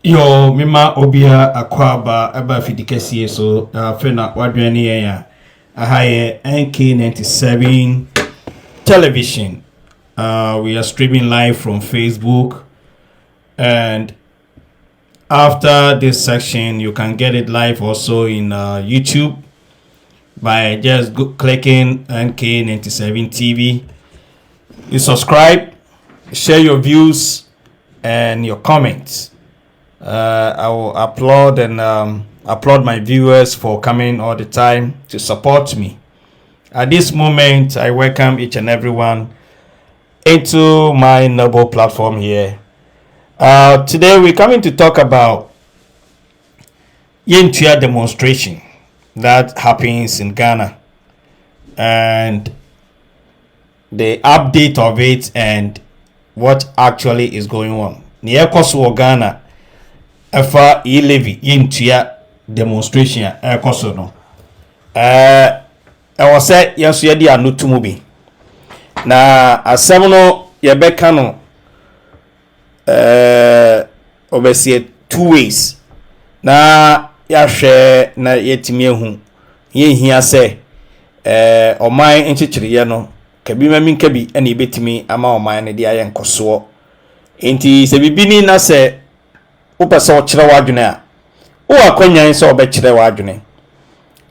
Yo, mima obia akwaba aba fidikesi so fena wadwani ya ahaye NK97 television. We are streaming live from Facebook, and after this section you can get it live also in YouTube by just clicking NK97 TV. You subscribe, share your views and your comments. I will applaud my viewers for coming all the time to support me. At this moment, I welcome each and everyone into my noble platform here. Today, we're coming to talk about Yentua demonstration that happens in Ghana and the update of it and what actually is going on. Niyekoso Ghana. Efa E-levy yentua demonstration ekoso no ewo se yeso ye dia notumu bi na asem no ye beka no obese two ways na ya hwe na yetimi ehu ye hia se oman enchichiriye no kabi mami kabi ene betimi ama oman ne dia ye nkoso enti se bibini na se upasa ochire wadwene a wo akonyan se obekire wadwene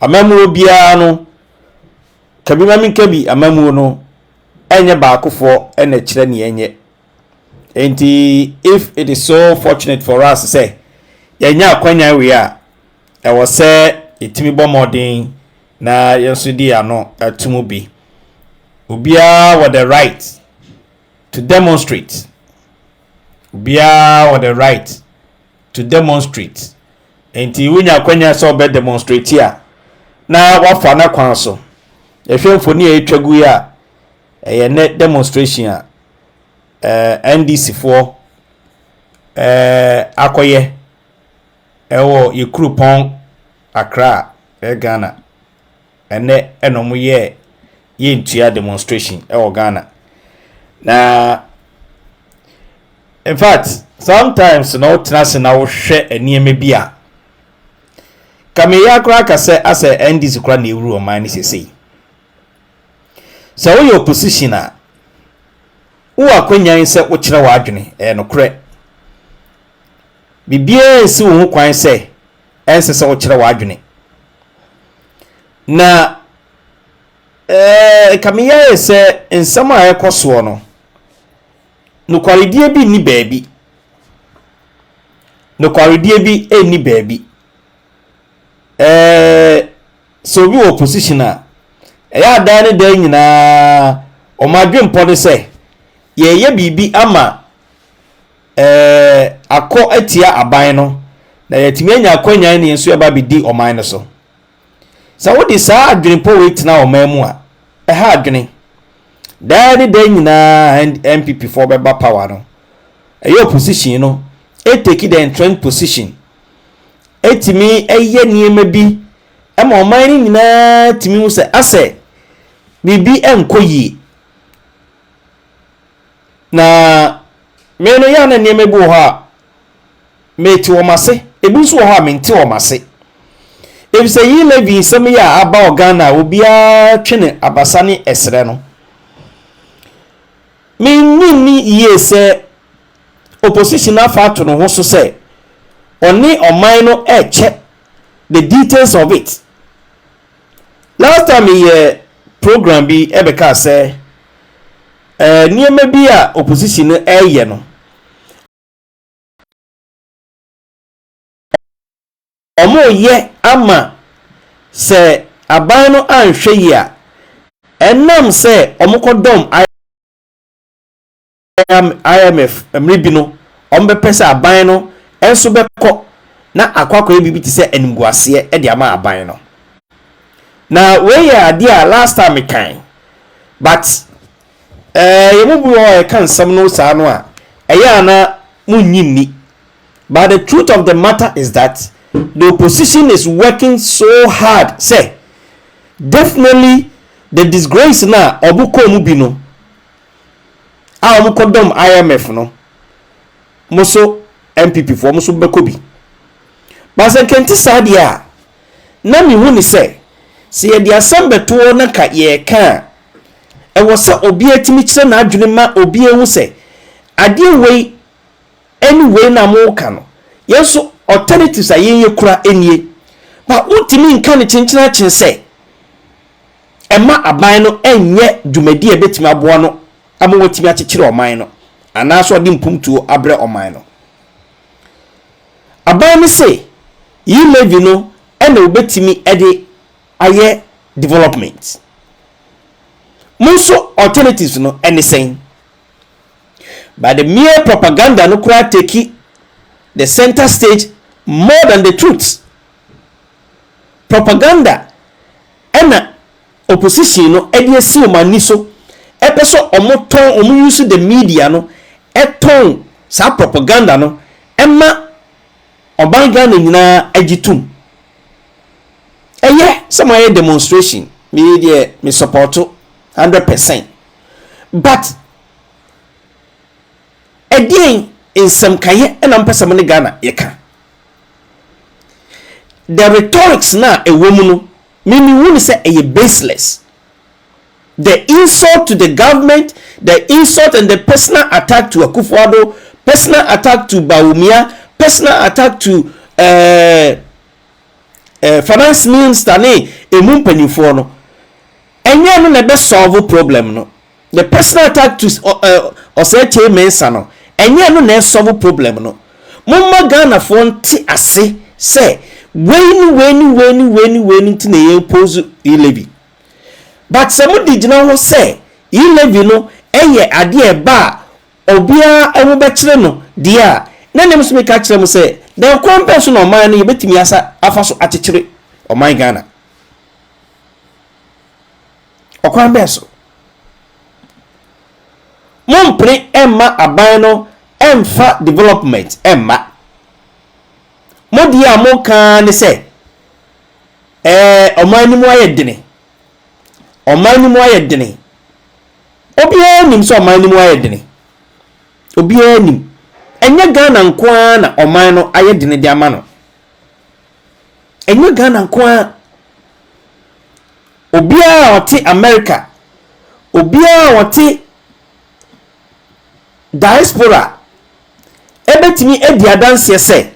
amamu bia no kabi mami kabi amamu no enye baakofo ene kire ne enye enti if it is so fortunate for us say yenya akonyan we a ewo se etimi bomodin na yenso di ano atumu bi obia with the right to demonstrate obia with the right to demonstrate enti wunya kwanya so be demonstrate ya na wafa na kwan so ehwemfo ni etwagu ya eye ne demonstration NDC for akoye ewo yekrupon Accra Ghana ene enomu ye yentua demonstration ewo Ghana na in fact sometimes no trust na wo hwe enieme bia kameya kra ka se ase NDC kra na ewuru o man ni sesei so wo your position a wo akonyan se wo kire wadwene no kre bibie si wo kwan se ense se wo kire wadwene na kameya se nsama ekoso no no kwaridie bi ni baabi no kwaridie bi eni baabi so bi opposition a ya dan ne dan nyina o madwen pode se ye bibi ama akọ atia aban no na yetimi anya akonyan ne enso eba bidi oman no so wo di sa adwen po wait na oman mu a ha adwen dan nyina MPP for beba power no opposition no take the trend position etimi eye niema bi ama oman ni nyina timi mu se ase bibi enkoyi na me no ya na niema bi wo ha meti wo mase ebi so wo ha menti wo mase ebi se E-levy nsem ya aba Ghana obi a twene abasane esre no ni yese opposition afato no ho so say oni oman no check the details of it. Last time he program bi ebeka say niema bi a opposition no eye no omo ye ama say aban no anhwe yi a enam say omokodom IMF emribi no ombe pesa aban no enso beko na akwakọ ebibi ti se enimguase e de ama aban no na we ya dia last time kan but yemubu o kan sam no sa no a eya na munyinni but the truth of the matter is that the opposition is working so hard say definitely the disgrace na obuko mu bi no a omukodom IMF no muso MPP for muso bekobi ba se kenti saade a na mi hu ni se ye dia sambeto na ka ye ka e wo se obi atimi kire na adwene ma obi ehu se ade wei anyway na mo ka no yeso alternatives a ye kura enie ba utimi nka ne chenchena chense ema aban no enye dwumadi e betimi aboa no ama watimi akekere oman no anaso de mpumtuo abre oman no aban ni say E-levy no ene obetimi ede aye development muso alternatives no anything by the mere propaganda no kura take the center stage more than the truth. Propaganda ena opposition no ede esi o mani so epeso omoton omo use the media no eton sa propaganda no ema oban Ghana nyina agitum eye some demonstration me dey me support 100%, but again in some kaye ena mpesa mo ne Ghana yeka the rhetorics na a woman mimi wuni say a baseless. The insult to the government, the insult and the personal attack to Akufo-Addo, personal attack to Bawumia, personal attack to finance minister ne emumpanifo no enye no na be solve problem no. The personal attack to Oseche Mensa no enye no na solve problem no. Mumma Ghana fo nti ase say when to na impose E-levy. But some did not say E-levy no eye ade e ba obia emu be kire no dia na nem so me ka kire mo say the compensation no man no betimi asa afaso akekere o man Ghana okwan be so mompre emma aban no emfa development emma modi amo kan ne se oman ni mo ayedene obia nim so oman ni mo ayedene obia nim enye Ghana nkoa na oman no ayedene de ama no enye Ghana nkoa obia wote America obia wote diaspora ebetimi edi adanse se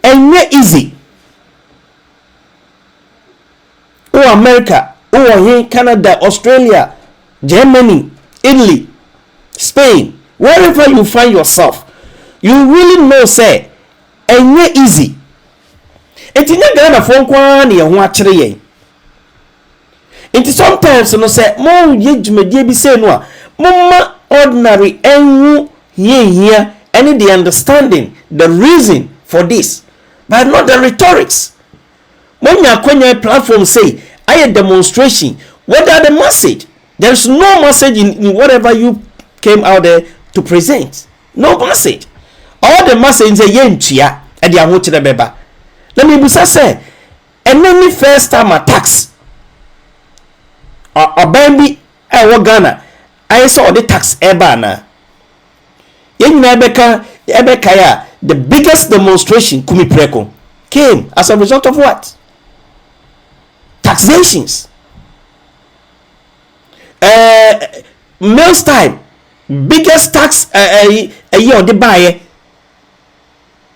enye easy America here Canada, Australia, Germany, Italy, Spain, wherever you find yourself, you really know say enye easy etinya Ghana fo kwa na ye ho akere yen enti sometimes no say mo ye dwumadie bi say no a mumma ordinary enwu here any the understanding the reason for this but not the rhetorics. When you kwanya platform say a demonstration, what are the message? There's no message in whatever you came out there to present. No message. All the message is yentia and the amuchi the beba. Let me say and any first time tax or bambi Ghana I saw the tax ebana yen ebeka ya the biggest demonstration kumi preko came as a result of what? Taxations. Meals time biggest tax a year the buy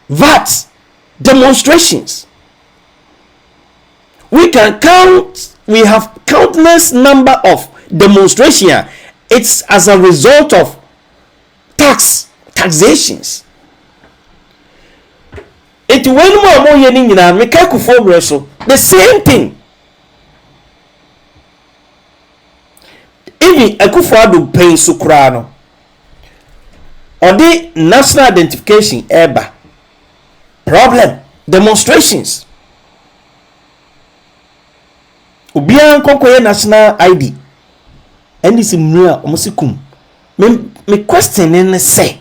VAT demonstrations. We can count, we have countless number of demonstration. It's as a result of taxations. It when more yening in America for so the same thing. Even Akufo-Addo pay sukrano or the national identification eba problem demonstrations obian kokoye national ID and this mnua omusikum me question in say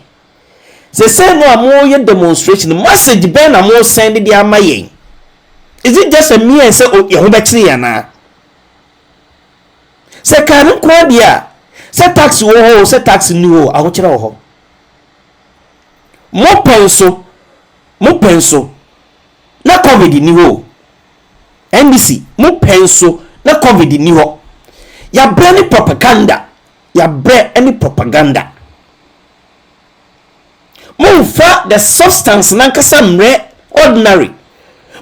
no amoye demonstration message ben amo send the amayen is it just a me and say oh ye ho be kire yana se kan kwa dia se tax wo ho se tax ni wo aho kire wo ho mo penso mo penso na covid ni ho NDC mo penso na covid ni ho ya bre ni propaganda mo fa the substance nankasa mre ordinary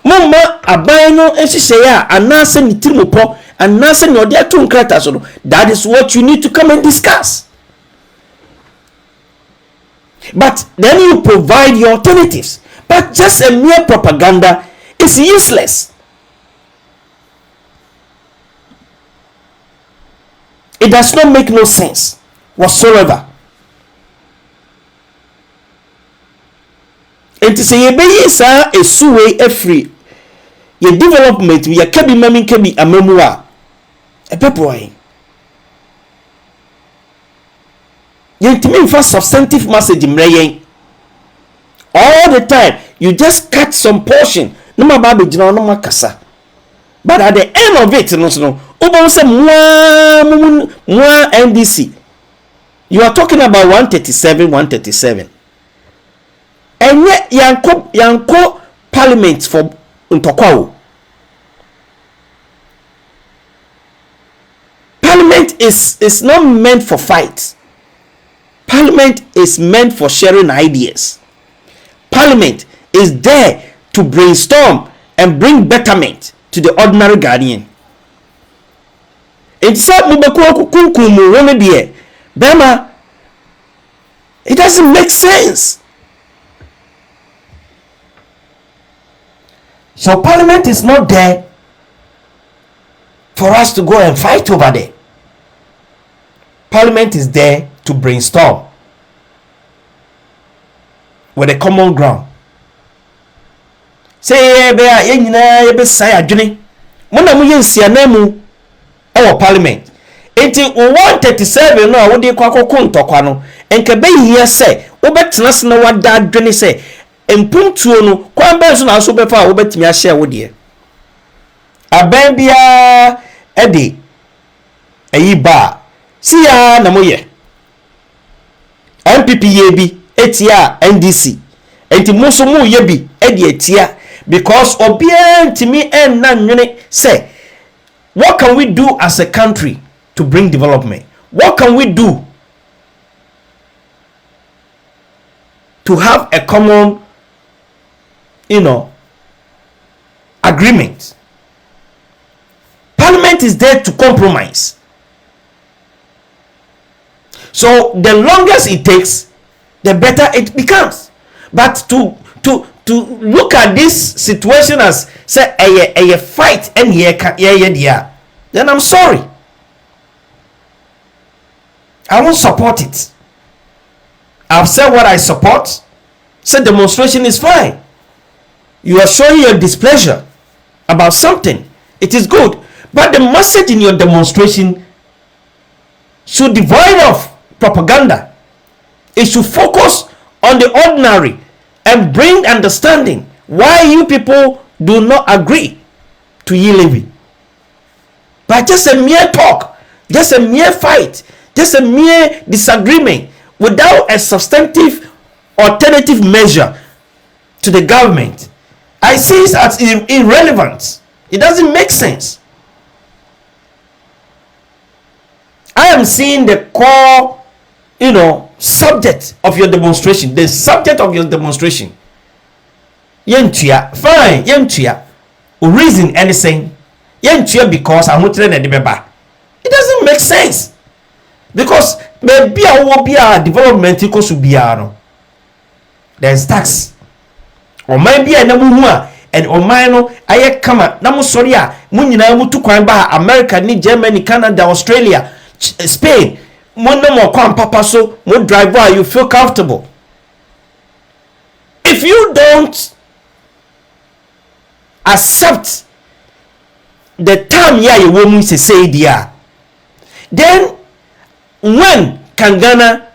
mo ma aban no ehihye ya anase ni tirimopo anase ni ode ato nkrata so no. That is what you need to come and discuss. But then you provide your alternatives. But just a mere propaganda is useless. It does not make no sense whatsoever. Enti se ye beyi sa esuwe efri ye development ye kebi mami kebi amamu a epepo ayi ye ntimi mfa substantive message mre yen all the time. You just cut some portion no ma ba be gina no makasa, but at the end of it no obo say mwa NDC you are talking about 137 and yet yanko parliament for ntokwa. Parliament is not meant for fight. Parliament is meant for sharing ideas. Parliament is there to brainstorm and bring betterment to the ordinary Ghanaian. It's not Bema. It doesn't make sense. So Parliament is not there for us to go and fight over there. Parliament is there to brainstorm with a common ground. Say be a ye nyina ye be sai adwene. Mo na mo ye nsianemu e Parliament. Enti 137 no a wo de kwakoko ntokwa no enke be hia se wo betena se na wada adwene se empumtuo no kwan be so na so be fa wo betimi a share wo de. Aban bia e de ayi ba si ya na mo ye MPP ye bi etia NDC enti mo so mo ye bi e de etia because obia ntimi en na nwene say what can we do as a country to bring development? What can we do to have a common agreement? Parliament is there to compromise. So the longest it takes, the better it becomes. But to look at this situation as say a fight and then I'm sorry. I won't support it. I've said what I support. Said demonstration is fine. You are showing your displeasure about something. It is good. But the message in your demonstration should devoid of propaganda. It should focus on the ordinary and bring understanding why you people do not agree to E-levy. But just a mere talk, just a mere fight, just a mere disagreement without a substantive alternative measure to the government, I see it as irrelevant. It doesn't make sense. I am seeing the core, subject of your demonstration. The subject of your demonstration. Yentua, fine, yentua. Reason anything. Yentua because I'm not ready to. It doesn't make sense. Because maybe I will be a development equals to be there's tax. Or maybe a namu and or mine I come at namu soria munina mutu kwamba America ni Germany Canada Australia Spain mo no more kwan papa so mo drive where you feel comfortable. If you don't accept the time here you will say dia, then when can Ghana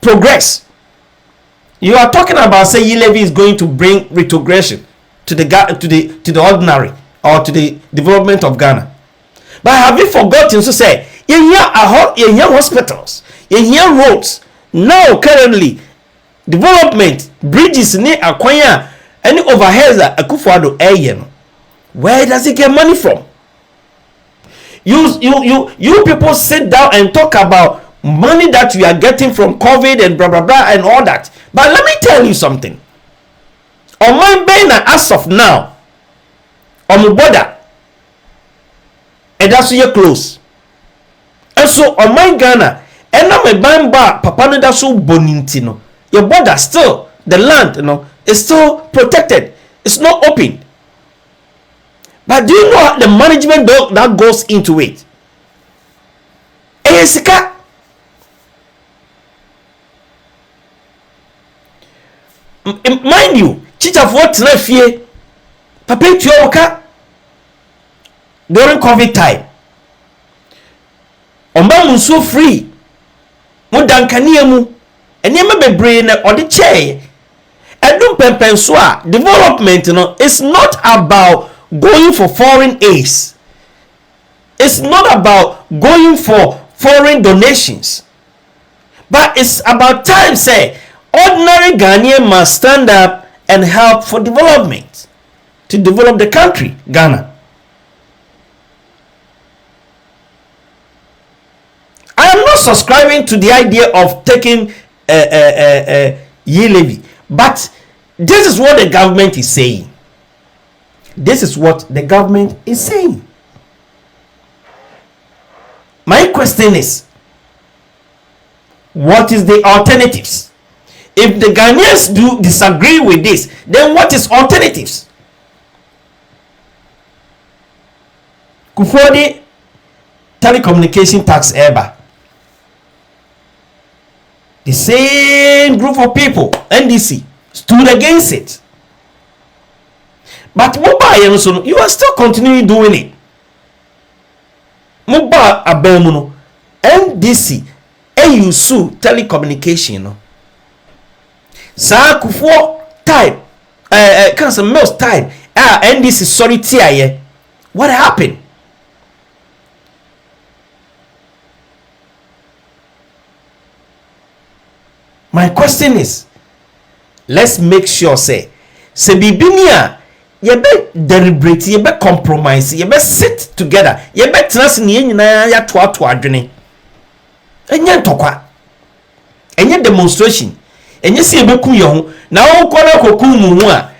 progress? You are talking about say E-levy is going to bring retrogression to the ordinary or to the development of Ghana. But have you forgotten to say you hear hospitals, you hear roads. Now currently development, bridges ni akwanya, any overheads Akufo-Addo no. Where does he get money from? You people sit down and talk about money that you are getting from COVID and blah blah blah and all that. But let me tell you something. On my banner as of now, on the border, and that's your close. And so on my Ghana, and now my bamba papa no that's so bonintino. Your border still, the land, is still protected. It's not open. But do you know the management that goes into it? Esika. Mind you, chicha for tena papa tuoka during COVID time. Omba munso free. Mo dankania mu. Enema bebre na ode che. Edum pempen so a development is not about going for foreign aids. It's not about going for foreign donations. But it's about time, say, ordinary Ghanaian must stand up and help for development. To develop the country, Ghana. I am not subscribing to the idea of taking E-levy. But this is what the government is saying. This is what the government is saying. My question is, what is the alternatives? If the Ghanaians do disagree with this, then what is alternatives? Kufodi telecommunication tax ever. The same group of people, NDC, stood against it. But mobile, you are still continuing doing it. Mobile abemuno, NDC, AUSU telecommunication. Sa Kufo type, cancel Mills type. NDC sorry TIA. What happened? My question is, let's make sure say bibinia ye be deliberate, ye be compromise, ye be sit together, ye be trust ni nyina ya to adwene. Enye ntokwa. Enye demonstration. Enye si ebeku ye ho na wo kora koku mu ho a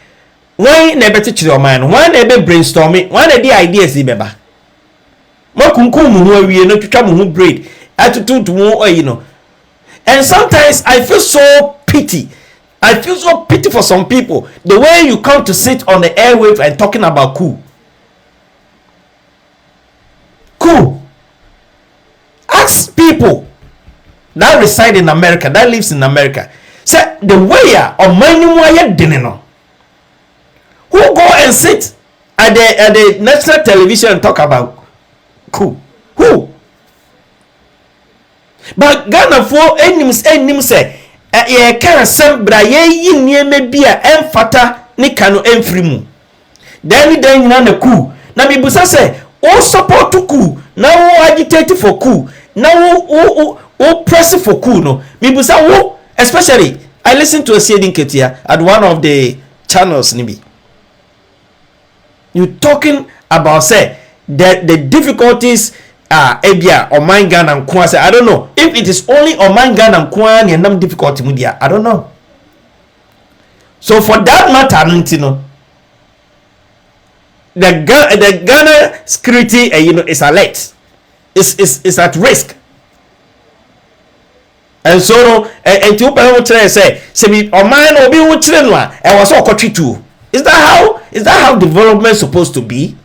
wan na ebe tekire o man no wan na ebe brainstorming wan na di ideas beba makunku mu ho awie no twitwa mu ho braid atutu mu oyi no. And sometimes I feel so pity. I feel so pity for some people. The way you come to sit on the airwaves and talking about coup. Coup. Ask people that reside in America, that lives in America. Say the way of money dinner. Who go and sit at the national television and talk about coup? Who? But Ghana for enim say ye kan sembra ye yi nieme bia emfata ni kanu emfrimu. Then nyina na coup. Na bibusa say o support coup, na wo agitate for coup, na wo press for coup no. Bibusa wo, especially I listen to a Sedin Ketia at one of the channels nibi. You talking about say the difficulties ebia or mind Ghana and Kwan. I don't know if it is only on mind Ghana and Kwan and them difficulty media. I don't know. So for that matter, the Ghana security is alert. Is at risk. And so and to open say me or mine or be children and was all country too. Is that how development is supposed to be?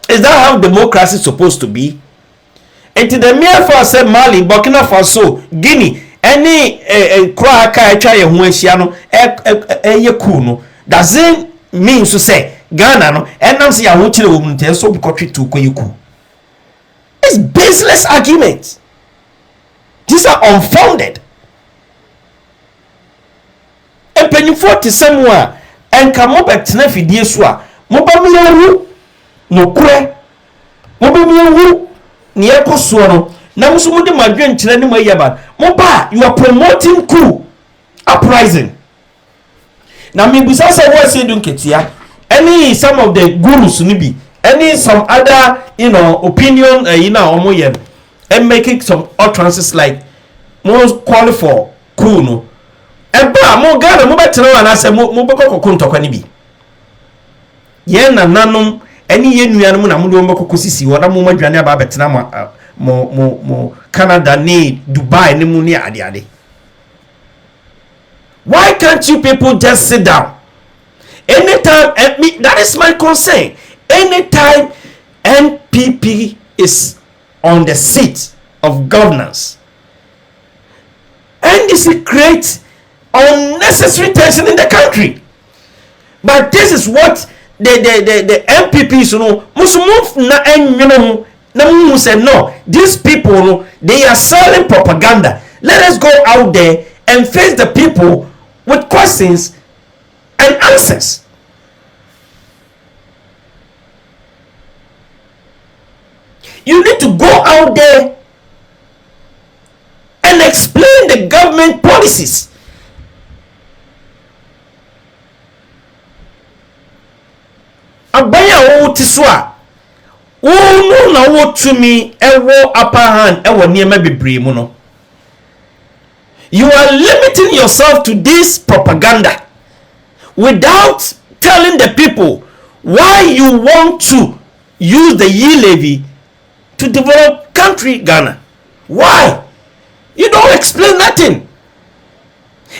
Is that how democracy is supposed to be? And to the mere for say Mali, Burkina Faso, Guinea, any Kroaka try kuno doesn't mean to say Ghana no and now see a whole woman tell so country to ku. It's baseless arguments. These are unfounded. And penny 40 somewhere and come up at Tenefi Dieswa, Mobamilu. No kure mobimu ni ekoso no na musumu de madwen kire ni mayaba moba you are promoting coup uprising. Now me busa say what say dun ketia. Any some of the gurus nibi, any some other opinion omo yem, and making some utterances like most call for cool no. Eba mo Ghana mo betena wana say mo beko kokko ntokwa ni bi. Ye na nanom any ye nuanom na mo do mbeko sisi wona mo madwane aba betena mo Canada ni Dubai ni mu ni ade. Why can't you people just sit down? Anytime, that is my concern. Anytime NPP is on the seat of governance, NDC creates unnecessary tension in the country. But this is what the MPPs say no. These people they are selling propaganda. Let us go out there and face the people with questions and answers. You need to go out there and explain the government policies. Abaya wo tiswa. Wo no na wo tumi ewo upper hand ewo niema bebre mu no. You are limiting yourself to this propaganda without telling the people why you want to use the E-levy to develop country Ghana. Why? You don't explain nothing.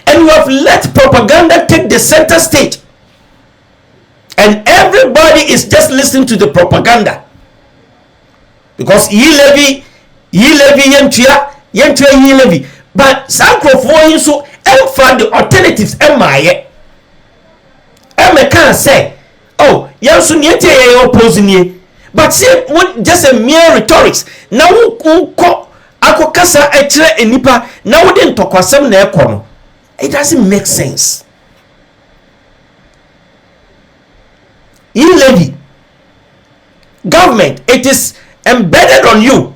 And you have let propaganda take the center stage. And everybody is just listening to the propaganda. Because E-levy, yentua E-levy. But some crowd so find the alternatives emaye. Eme can say, oh, yansu niente ye opposing ye. But say what just a mere rhetorics. Now who akokasa echire enipa na wo de ntokwasem na ekono. It doesn't make sense. E-levy government, it is embedded on you.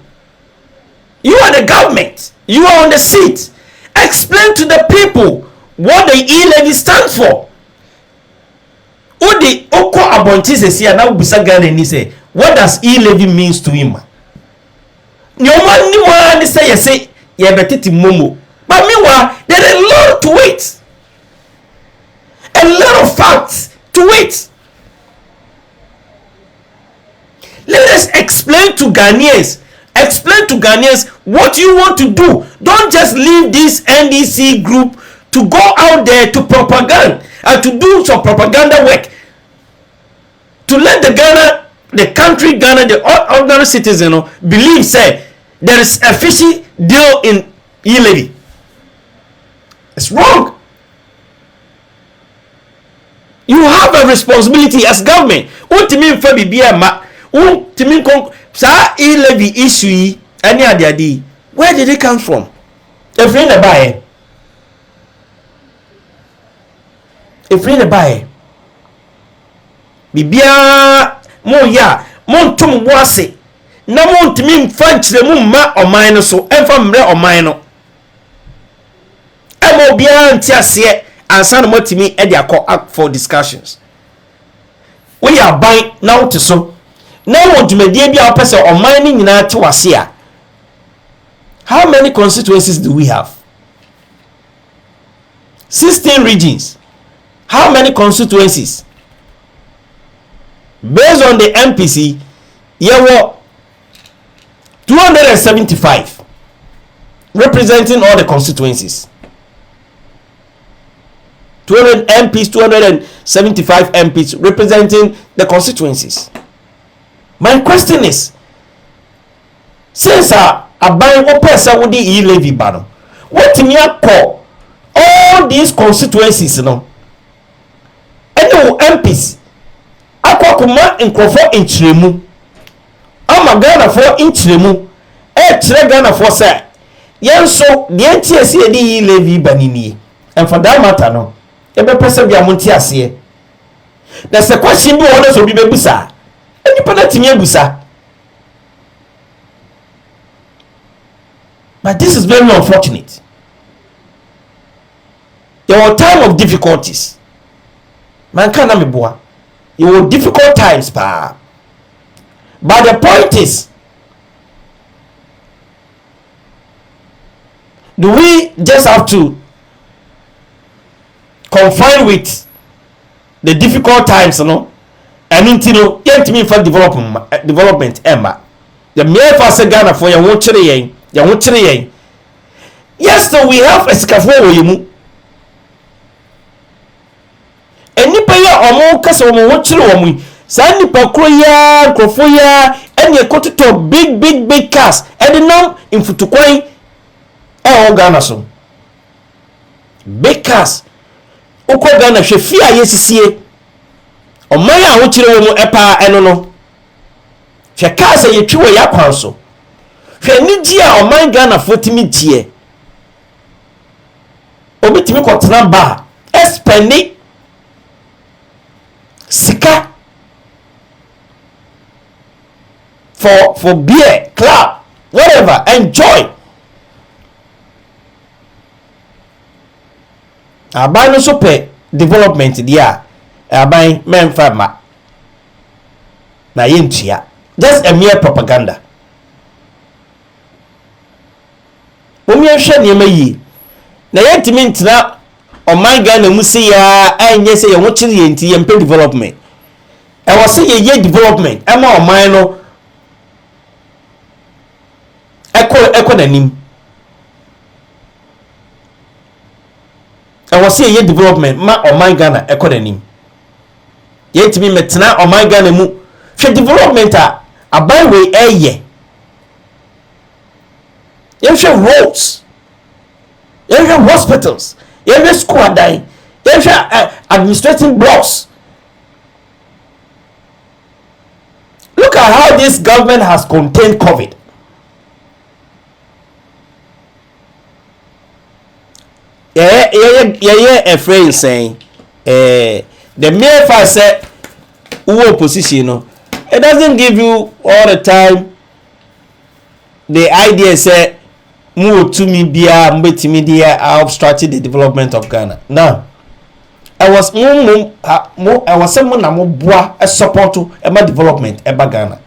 You are the government. You are on the seat. Explain to the people what the E-levy stands for. Odi oko abonti sesi na ubisa Ghana ni say, what does E-levy means to him? Nyoma ni wa ni say yese ye betiti momo. But meanwhile, there is a lot to it. A lot of facts to it. Let us explain to Ghanaians. Explain to Ghanaians what you want to do. Don't just leave this NDC group to go out there to propaganda and to do some propaganda work. To let the country Ghana, the ordinary citizen believe say there is a fishy deal in E-levy. It's wrong. You have a responsibility as government. Sa E-levy issue any ade where did it come from? If in the buy bibia mo ya mo ntom boase na mo ntimi mfa nkyere mu ma oman no so emfa mre oman no emo bia ntiase ansa no motimi e de akọ for discussions we are buying now to so now what dwumadie bia opese oman ni nyina te wase a. How many constituencies do we have? 16 regions. How many constituencies? Based on the MPC, there were 275 representing all the constituencies. 200 MPs, 275 MPs representing the constituencies. My question is, since a buying opesa with the E-levy ban, what in your call all these constituencies no? And no MPs, Aquacuma in Crawford in Chiremu, I'm a Ghana for in Chiremu, Ghana for say, yes, so the NTSC the E-levy banini, and for that matter, no, every person be a Montias. That's the question you want us to be busa. And you put that in your busa. But this is very unfortunate. your time of difficulties man kana me boa your difficult times pa but the point is do we just have to confine with the difficult times no and you know yet me for development emma the mere for Ghana for your chire yes so we have a scafo wo enipa ya omo kasa omo wo chire wo mu sa nipa kro ya krofo ya ene ekototo big cars edinam infutukwan Ghana so big cars uko Ghana hwe fia yesisie oman ya wo chire wo mu epa eno no hwe cars ye twiwo ya kwan so hwe nigi a oman Ghana fotimi tie obitimi kwotena ba espendi sika for beer club whatever enjoy aban no so pe development dia aban memfa ma na yentua just a mere propaganda omi ehwe ne ma yi na yentimi ntina oman Ghana mu se ya anye se ye wo chiri yenti ye mpe development e wo se ye development e ma oman no eko nanim e wo se ye development ma oman Ghana eko nanim yentimi metena oman Ghana mu hwe development a aban we eye ye hwe roads ye hwe hospitals every school dying every administrative blocks. Look at how this government has contained COVID. A friend saying the mere fact said who opposition it doesn't give you all the time the idea say move to me bia mbetimi dia obstructing the development of Ghana. Now I was mo na mo boa support e ma development e ba Ghana.